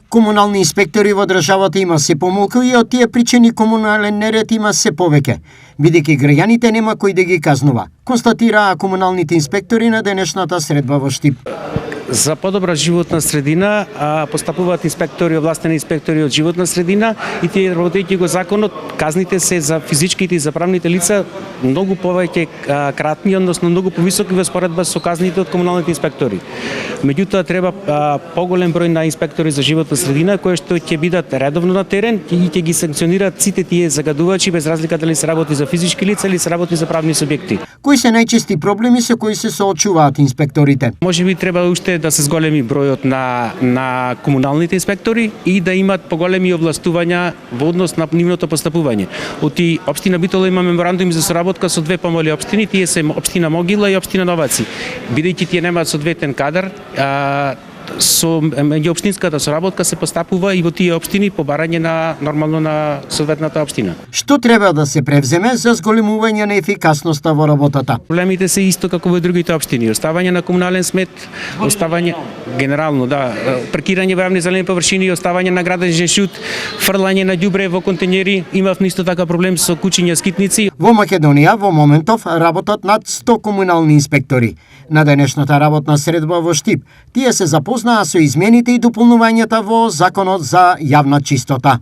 Комунални инспектори во државата има се помалку и од тие причини комунален неред има се повеќе, бидејќи граѓаните нема кој да ги казнува, констатираа комуналните инспектори на денешната средба во Штип. За подобра животна средина постапуваат инспектори, овластени инспектори од животна средина и тие работејќи го законот, казните се за физичките и за правните лица многу повеќе кратни, односно многу повисоки во споредба со казните од комуналните инспектори. Меѓутоа треба поголем број на инспектори за животна средина кои што ќе бидат редовно на терен и ќе ги санкционираат сите тие загадувачи без разлика дали се работи за физички лица или се работи за правни субјекти. Кои се најчести проблеми со кои се соочуваат инспекторите? Можеби треба уште да се зголеми бројот на комуналните инспектори и да имат поголеми овластувања во однос на нивното постапување. Оти општина Битола има меморандуми за соработка со две помали општини, тие се општина Могила и општина Новаци. Бидејќи тие немаат соодветен кадар, со меѓуопштинската соработка се постапува и во тие општини по барање на нормално на соодветната општина. Што треба да се превземе за зголемување на ефикасноста во работата? Проблемите се исто како во другите општини. Оставање на комунален смет, оставање генерално, паркирање во јавни зелени површини, оставање на градежен шут, фрлање на ѓубре во контенери. Имав исто така проблем со кучиња скитници. Во Македонија во моментов работат над 100 комунални инспектори. На денешната работна средба во Штип, тие се запознаа со измените и дополнувањата во Законот за јавна чистота.